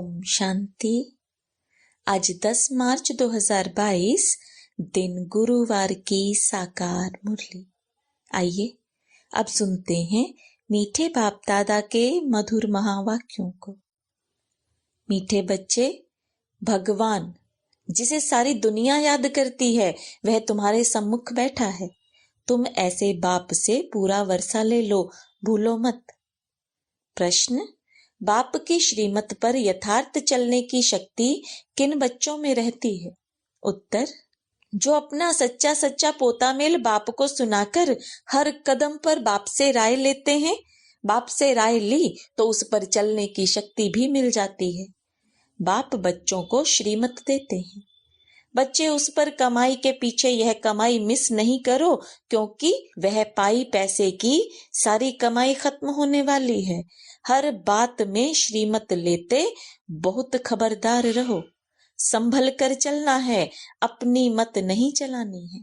ओम शांति। आज 10 मार्च 2022 दिन गुरुवार की साकार मुरली। आइए अब सुनते हैं मीठे बाप दादा के मधुर महावाक्यों को। मीठे बच्चे, भगवान जिसे सारी दुनिया याद करती है वह तुम्हारे सम्मुख बैठा है। तुम ऐसे बाप से पूरा वर्षा ले लो, भूलो मत। प्रश्न: बाप की श्रीमत पर यथार्थ चलने की शक्ति किन बच्चों में रहती है? उत्तर: जो अपना सच्चा सच्चा पोता मेल बाप को सुनाकर हर कदम पर बाप से राय लेते हैं। बाप से राय ली तो उस पर चलने की शक्ति भी मिल जाती है। बाप बच्चों को श्रीमत देते हैं। बच्चे उस पर कमाई के पीछे यह कमाई मिस नहीं करो, क्योंकि वह पाई पैसे की सारी कमाई खत्म होने वाली है। हर बात में श्रीमत लेते बहुत खबरदार रहो। संभल कर चलना है, अपनी मत नहीं चलानी है।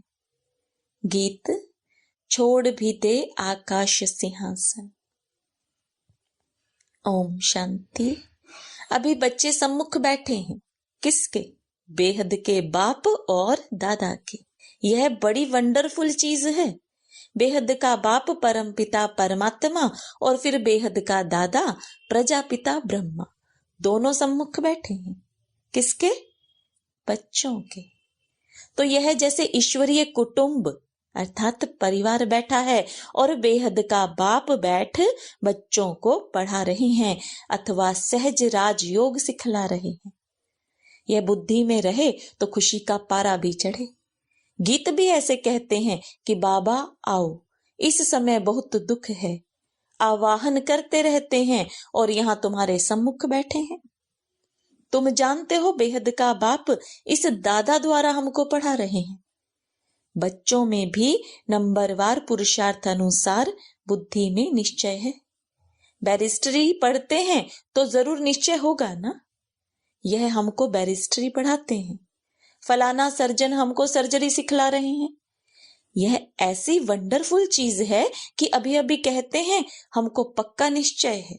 गीत छोड़ भी दे आकाश सिंहासन। ओम शांति। अभी बच्चे सम्मुख बैठे हैं। किसके? बेहद के बाप और दादा के। यह बड़ी वंडरफुल चीज है। बेहद का बाप परम पिता परमात्मा और फिर बेहद का दादा प्रजापिता ब्रह्मा, दोनों सम्मुख बैठे हैं। किसके? बच्चों के। तो यह जैसे ईश्वरीय कुटुंब अर्थात परिवार बैठा है और बेहद का बाप बैठ बच्चों को पढ़ा रहे हैं अथवा सहज राजयोग सिखला रहे हैं। यह बुद्धि में रहे तो खुशी का पारा भी चढ़े। गीत भी ऐसे कहते हैं कि बाबा आओ, इस समय बहुत दुख है। आवाहन करते रहते हैं और यहाँ तुम्हारे सम्मुख बैठे हैं। तुम जानते हो बेहद का बाप इस दादा द्वारा हमको पढ़ा रहे हैं। बच्चों में भी नंबरवार पुरुषार्थ अनुसार बुद्धि में निश्चय है। बैरिस्ट्री पढ़ते हैं तो जरूर निश्चय होगा ना। यह हमको बैरिस्ट्री पढ़ाते हैं। फलाना सर्जन हमको सर्जरी सिखला रहे हैं। यह ऐसी वंडरफुल चीज है कि अभी अभी कहते हैं हमको पक्का निश्चय है।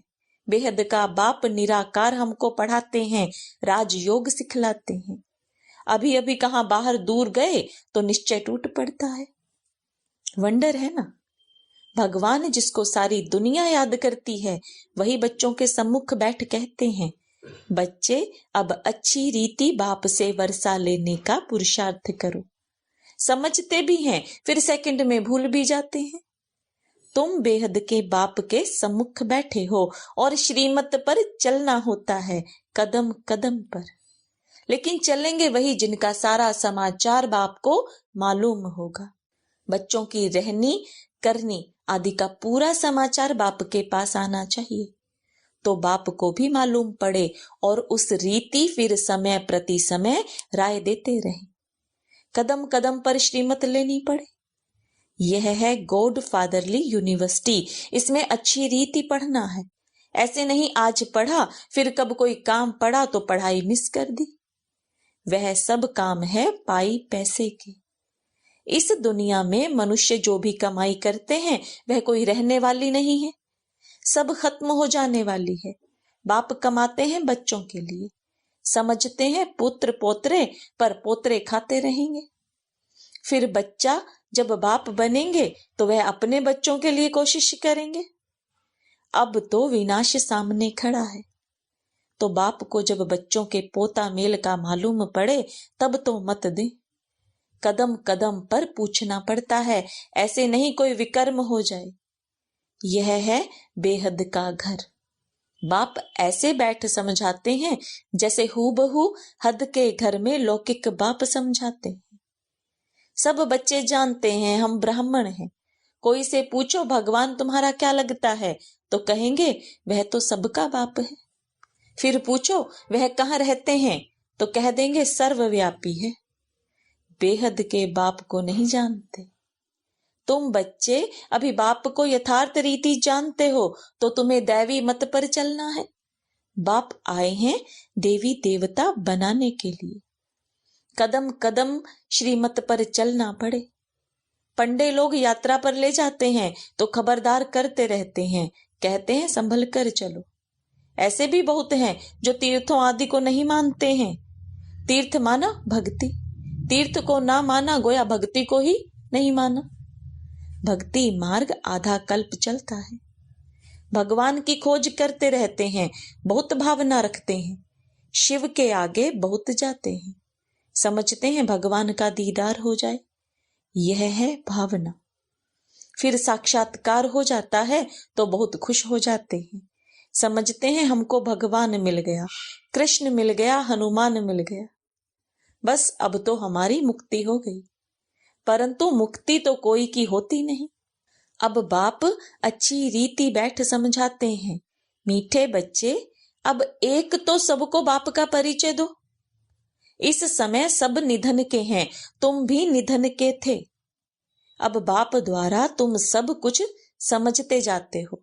बेहद का बाप निराकार हमको पढ़ाते हैं, राजयोग सिखलाते हैं। अभी अभी कहाँ बाहर दूर गए तो निश्चय टूट पड़ता है। वंडर है ना। भगवान जिसको सारी दुनिया याद करती है वही बच्चों के सम्मुख बैठ कहते हैं, बच्चे अब अच्छी रीति बाप से वर्षा लेने का पुरुषार्थ करो। समझते भी हैं फिर सेकंड में भूल भी जाते हैं। तुम बेहद के बाप के सम्मुख बैठे हो और श्रीमत पर चलना होता है कदम कदम पर। लेकिन चलेंगे वही जिनका सारा समाचार बाप को मालूम होगा। बच्चों की रहनी करनी आदि का पूरा समाचार बाप के पास आना चाहिए, तो बाप को भी मालूम पड़े और उस रीति फिर समय प्रति समय राय देते रहे। कदम कदम पर श्रीमत लेनी पड़े। यह है गॉड फादरली यूनिवर्सिटी। इसमें अच्छी रीति पढ़ना है। ऐसे नहीं आज पढ़ा फिर कब कोई काम पड़ा तो पढ़ाई मिस कर दी। वह सब काम है पाई पैसे के। इस दुनिया में मनुष्य जो भी कमाई करते हैं वह कोई रहने वाली नहीं है, सब खत्म हो जाने वाली है। बाप कमाते हैं बच्चों के लिए। समझते हैं पुत्र पोतरे, पर पोतरे खाते रहेंगे। फिर बच्चा जब बाप बनेंगे तो वह अपने बच्चों के लिए कोशिश करेंगे। अब तो विनाश सामने खड़ा है, तो बाप को जब बच्चों के पोता मेल का मालूम पड़े तब तो मत दे। कदम कदम पर पूछना पड़ता है, ऐसे नहीं कोई विकर्म हो जाए। यह है बेहद का घर। बाप ऐसे बैठ समझाते हैं जैसे हूबहू हद के घर में लौकिक बाप समझाते हैं। सब बच्चे जानते हैं हम ब्राह्मण हैं। कोई से पूछो भगवान तुम्हारा क्या लगता है तो कहेंगे वह तो सबका बाप है। फिर पूछो वह कहाँ रहते हैं तो कह देंगे सर्वव्यापी है। बेहद के बाप को नहीं जानते। तुम बच्चे अभी बाप को यथार्थ रीति जानते हो तो तुम्हें दैवी मत पर चलना है। बाप आए हैं देवी देवता बनाने के लिए। कदम कदम श्रीमत पर चलना पड़े। पंडे लोग यात्रा पर ले जाते हैं तो खबरदार करते रहते हैं, कहते हैं संभल कर चलो। ऐसे भी बहुत हैं जो तीर्थों आदि को नहीं मानते हैं। तीर्थ माना भक्ति, तीर्थ को ना माना गोया भक्ति को ही नहीं माना। भक्ति मार्ग आधा कल्प चलता है। भगवान की खोज करते रहते हैं, बहुत भावना रखते हैं, शिव के आगे बहुत जाते हैं, समझते हैं भगवान का दीदार हो जाए, यह है भावना। फिर साक्षात्कार हो जाता है तो बहुत खुश हो जाते हैं, समझते हैं हमको भगवान मिल गया, कृष्ण मिल गया, हनुमान मिल गया, बस अब तो हमारी मुक्ति हो गई। परंतु मुक्ति तो कोई की होती नहीं। अब बाप अच्छी रीति बैठ समझाते हैं, मीठे बच्चे अब एक तो सबको बाप का परिचय दो। इस समय सब निधन के हैं, तुम भी निधन के थे। अब बाप द्वारा तुम सब कुछ समझते जाते हो।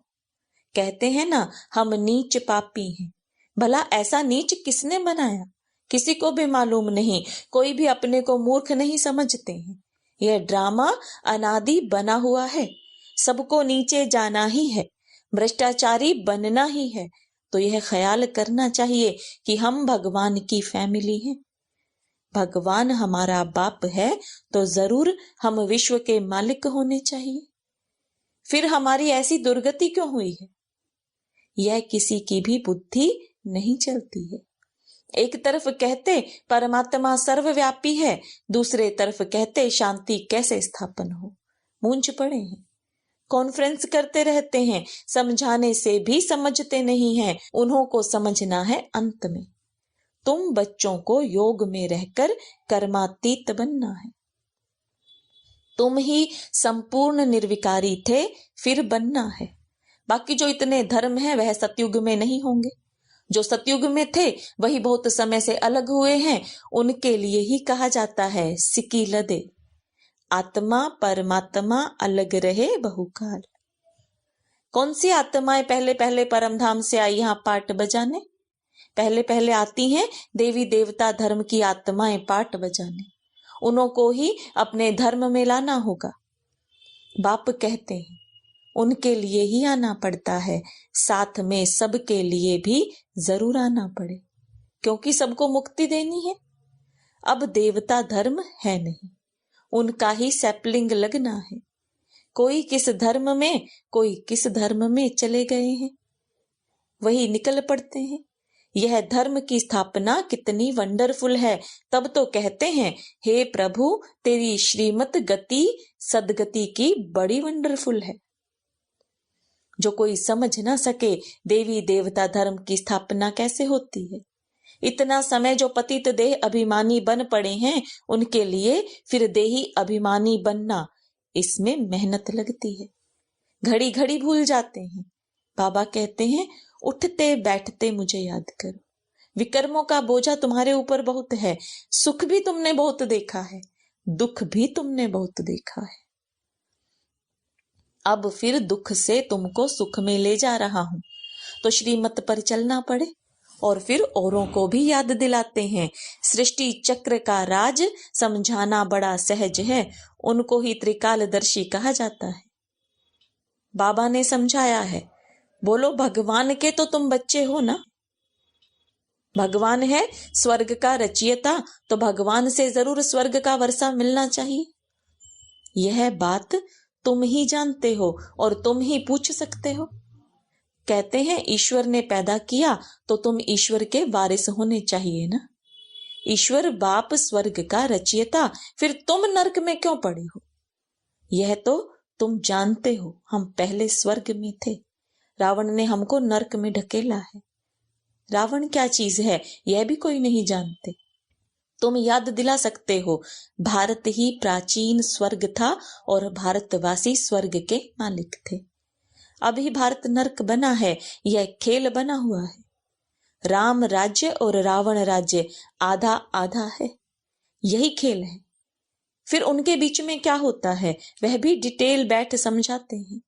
कहते हैं ना, हम नीच पापी हैं। भला ऐसा नीच किसने बनाया? किसी को भी मालूम नहीं, कोई भी अपने को मूर्ख नहीं समझते हैं। यह ड्रामा अनादि बना हुआ है, सबको नीचे जाना ही है, भ्रष्टाचारी बनना ही है। तो यह ख्याल करना चाहिए कि हम भगवान की फैमिली हैं। भगवान हमारा बाप है तो जरूर हम विश्व के मालिक होने चाहिए। फिर हमारी ऐसी दुर्गति क्यों हुई है? यह किसी की भी बुद्धि नहीं चलती है। एक तरफ कहते परमात्मा सर्वव्यापी है, दूसरे तरफ कहते शांति कैसे स्थापन हो। मूंझ पड़े हैं, कॉन्फ्रेंस करते रहते हैं, समझाने से भी समझते नहीं हैं। उन्हों को समझना है अंत में। तुम बच्चों को योग में रहकर कर्मातीत बनना है। तुम ही संपूर्ण निर्विकारी थे, फिर बनना है। बाकी जो इतने धर्म हैं वह सतयुग में नहीं होंगे। जो सतयुग में थे वही बहुत समय से अलग हुए हैं। उनके लिए ही कहा जाता है सिकी लदे, आत्मा परमात्मा अलग रहे बहुकाल। कौन सी आत्माएं पहले पहले परमधाम से आई यहाँ पाट बजाने? पहले पहले आती हैं देवी देवता धर्म की आत्माएं पाट बजाने। उन्हों को ही अपने धर्म में लाना होगा। बाप कहते हैं उनके लिए ही आना पड़ता है, साथ में सबके लिए भी जरूर आना पड़े, क्योंकि सबको मुक्ति देनी है। अब देवता धर्म है नहीं, उनका ही सैपलिंग लगना है। कोई किस धर्म में, कोई किस धर्म में चले गए हैं, वही निकल पड़ते हैं। यह धर्म की स्थापना कितनी वंडरफुल है। तब तो कहते हैं हे प्रभु तेरी श्रीमत गति सदगति की बड़ी वंडरफुल है। जो कोई समझ ना सके देवी देवता धर्म की स्थापना कैसे होती है। इतना समय जो पतित देह अभिमानी बन पड़े हैं, उनके लिए फिर देही अभिमानी बनना, इसमें मेहनत लगती है। घड़ी घड़ी भूल जाते हैं। बाबा कहते हैं उठते बैठते मुझे याद करो। विकर्मों का बोझा तुम्हारे ऊपर बहुत है। सुख भी तुमने बहुत देखा है, दुख भी तुमने बहुत देखा है। अब फिर दुख से तुमको सुख में ले जा रहा हूं, तो श्रीमत पर चलना पड़े। और फिर औरों को भी याद दिलाते हैं सृष्टि चक्र का राज समझाना बड़ा सहज है। उनको ही त्रिकालदर्शी कहा जाता है। बाबा ने समझाया है, बोलो भगवान के तो तुम बच्चे हो ना। भगवान है स्वर्ग का रचयिता, तो भगवान से जरूर स्वर्ग का वर्षा मिलना चाहिए। यह बात तुम ही जानते हो और तुम ही पूछ सकते हो। कहते हैं ईश्वर ने पैदा किया तो तुम ईश्वर के वारिस होने चाहिए ना। ईश्वर बाप स्वर्ग का रचयिता, फिर तुम नरक में क्यों पड़े हो? यह तो तुम जानते हो, हम पहले स्वर्ग में थे। रावण ने हमको नरक में ढकेला है। रावण क्या चीज है यह भी कोई नहीं जानते। तुम याद दिला सकते हो, भारत ही प्राचीन स्वर्ग था और भारतवासी स्वर्ग के मालिक थे। अभी भारत नरक बना है, यह खेल बना हुआ है। राम राज्य और रावण राज्य आधा आधा है, यही खेल है। फिर उनके बीच में क्या होता है वह भी डिटेल बैठ समझाते हैं।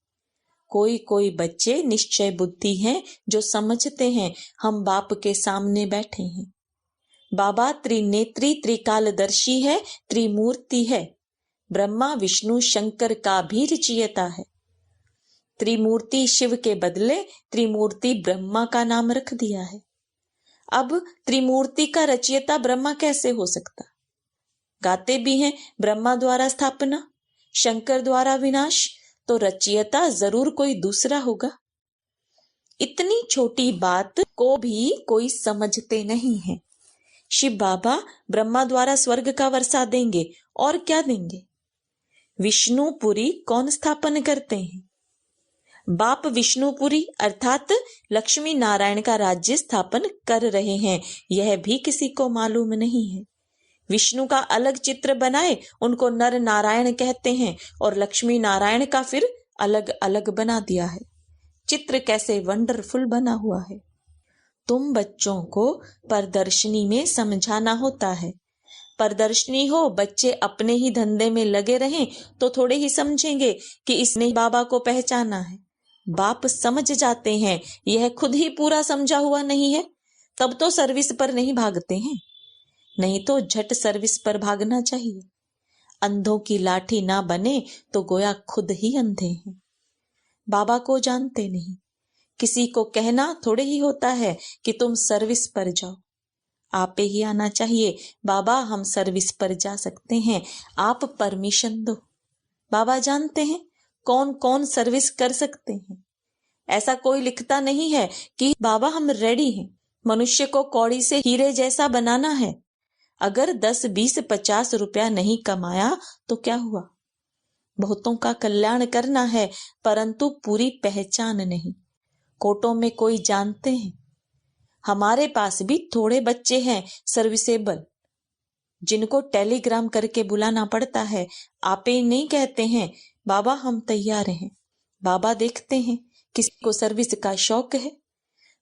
कोई कोई बच्चे निश्चय बुद्धि हैं जो समझते हैं हम बाप के सामने बैठे हैं। बाबा त्रिनेत्री त्रिकालदर्शी है, त्रिमूर्ति है, ब्रह्मा विष्णु शंकर का भी रचयिता है। त्रिमूर्ति शिव के बदले त्रिमूर्ति ब्रह्मा का नाम रख दिया है। अब त्रिमूर्ति का रचयिता ब्रह्मा कैसे हो सकता? गाते भी हैं ब्रह्मा द्वारा स्थापना, शंकर द्वारा विनाश, तो रचयिता जरूर कोई दूसरा होगा। इतनी छोटी बात को भी कोई समझते नहीं है। शिव बाबा ब्रह्मा द्वारा स्वर्ग का वर्षा देंगे और क्या देंगे? विष्णुपुरी कौन स्थापन करते हैं? बाप विष्णुपुरी अर्थात लक्ष्मी नारायण का राज्य स्थापन कर रहे हैं, यह भी किसी को मालूम नहीं है। विष्णु का अलग चित्र बनाए उनको नर नारायण कहते हैं और लक्ष्मी नारायण का फिर अलग अलग बना दिया है। चित्र कैसे वंडरफुल बना हुआ है। तुम बच्चों को प्रदर्शनी में समझाना होता है। प्रदर्शनी हो, बच्चे अपने ही धंधे में लगे रहें तो थोड़े ही समझेंगे कि इसने बाबा को पहचाना है। बाप समझ जाते हैं यह खुद ही पूरा समझा हुआ नहीं है, तब तो सर्विस पर नहीं भागते हैं, नहीं तो झट सर्विस पर भागना चाहिए। अंधों की लाठी ना बने तो गोया खुद ही अंधे हैं। बाबा को जानते नहीं, किसी को कहना थोड़े ही होता है कि तुम सर्विस पर जाओ। आपे ही आना चाहिए, बाबा हम सर्विस पर जा सकते हैं, आप परमिशन दो। बाबा जानते हैं कौन कौन सर्विस कर सकते हैं। ऐसा कोई लिखता नहीं है कि बाबा हम रेडी हैं। मनुष्य को कौड़ी से हीरे जैसा बनाना है। अगर 10, 20, 50 रुपया नहीं कमाया तो क्या हुआ? बहुतों का कल्याण करना है, परंतु पूरी पहचान नहीं। कोटों में कोई जानते हैं? हमारे पास भी थोड़े बच्चे हैं सर्विसेबल, जिनको टेलीग्राम करके बुलाना पड़ता है। आपे नहीं कहते हैं बाबा हम तैयार हैं। बाबा देखते हैं किसी को सर्विस का शौक है।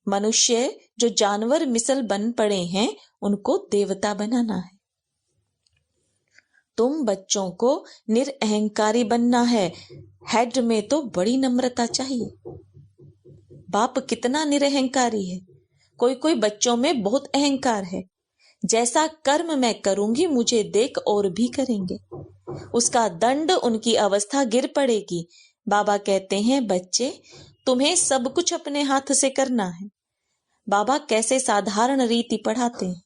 मनुष्य जो जानवर मिसल बन पड़े हैं उनको देवता बनाना है। तुम बच्चों को निरअहंकारी बनना है। हेड में तो बड़ी नम्रता चाहिए। बाप कितना निरअहंकारी है। कोई कोई बच्चों में बहुत अहंकार है। जैसा कर्म मैं करूंगी मुझे देख और भी करेंगे, उसका दंड उनकी अवस्था गिर पड़ेगी। बाबा कहते हैं बच्चे तुम्हें सब कुछ अपने हाथ से करना है। बाबा कैसे साधारण रीति पढ़ाते हैं।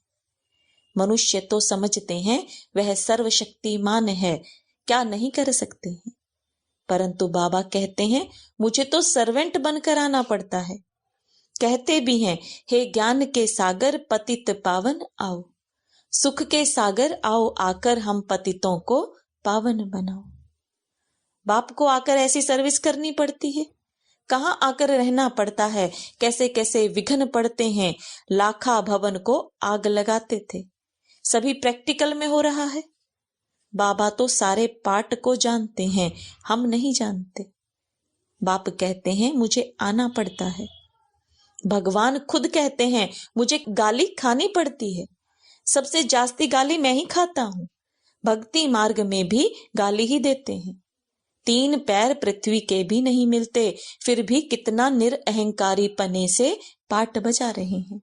मनुष्य तो समझते हैं वह सर्वशक्तिमान है, क्या नहीं कर सकते हैं, परंतु बाबा कहते हैं मुझे तो सर्वेंट बनकर आना पड़ता है। कहते भी हैं हे ज्ञान के सागर पतित पावन आओ, सुख के सागर आओ आकर हम पतितों को पावन बनाओ। बाप को आकर ऐसी सर्विस करनी पड़ती है, कहाँ आकर रहना पड़ता है। कैसे कैसे विघ्न पड़ते हैं। लाखा भवन को आग लगाते थे, सभी प्रैक्टिकल में हो रहा है। बाबा तो सारे पाठ को जानते हैं, हम नहीं जानते। बाप कहते हैं मुझे आना पड़ता है। भगवान खुद कहते हैं मुझे गाली खानी पड़ती है, सबसे जास्ती गाली मैं ही खाता हूं। भक्ति मार्ग में भी गाली ही देते हैं। 3 पैर पृथ्वी के भी नहीं मिलते, फिर भी कितना निरअहंकारी पने से पाठ बजा रहे हैं।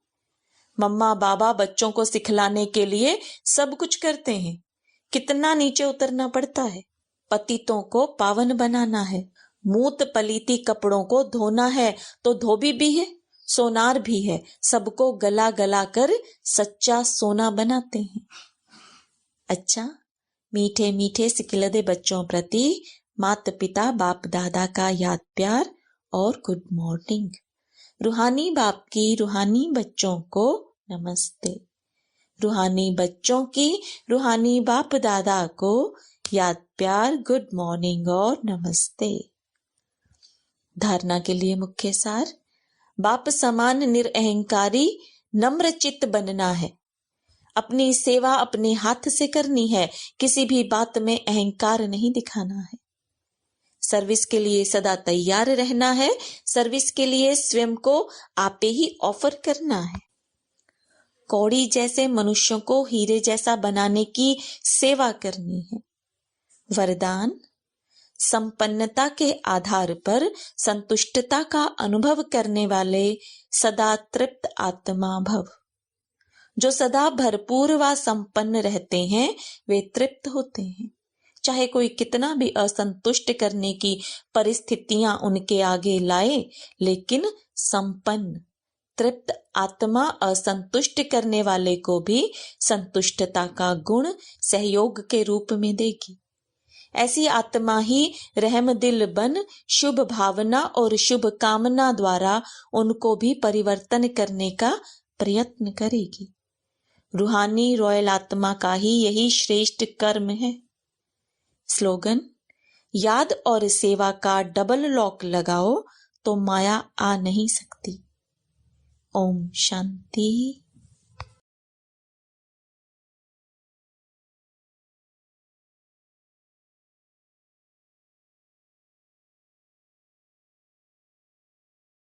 मम्मा बाबा बच्चों को सिखलाने के लिए सब कुछ करते हैं, कितना नीचे उतरना पड़ता है। पतितों को पावन बनाना है, मूत पलीती कपड़ों को धोना है तो धोबी भी है, सोनार भी है, सबको गला गला कर सच्चा सोना बनाते हैं। अच्छा, मीठे मीठे सिकिलदे बच्चों प्रति माता पिता बाप दादा का याद प्यार और गुड मॉर्निंग। रूहानी बाप की रूहानी बच्चों को नमस्ते। रूहानी बच्चों की रूहानी बाप दादा को याद प्यार गुड मॉर्निंग और नमस्ते। धारणा के लिए मुख्य सार, बाप समान निरअहंकारी नम्र चित्त बनना है। अपनी सेवा अपने हाथ से करनी है, किसी भी बात में अहंकार नहीं दिखाना है। सर्विस के लिए सदा तैयार रहना है, सर्विस के लिए स्वयं को आपे ही ऑफर करना है। कौड़ी जैसे मनुष्यों को हीरे जैसा बनाने की सेवा करनी है। वरदान, संपन्नता के आधार पर संतुष्टता का अनुभव करने वाले सदा तृप्त आत्मा भव। जो सदा भरपूर व संपन्न रहते हैं वे तृप्त होते हैं। चाहे कोई कितना भी असंतुष्ट करने की परिस्थितियां उनके आगे लाए, लेकिन संपन्न तृप्त आत्मा असंतुष्ट करने वाले को भी संतुष्टता का गुण सहयोग के रूप में देगी। ऐसी आत्मा ही रहम दिल बन शुभ भावना और शुभ कामना द्वारा उनको भी परिवर्तन करने का प्रयत्न करेगी। रूहानी रॉयल आत्मा का ही यही श्रेष्ठ कर्म है। स्लोगन: याद और सेवा का डबल लॉक लगाओ तो माया आ नहीं सकती। ओम शांति।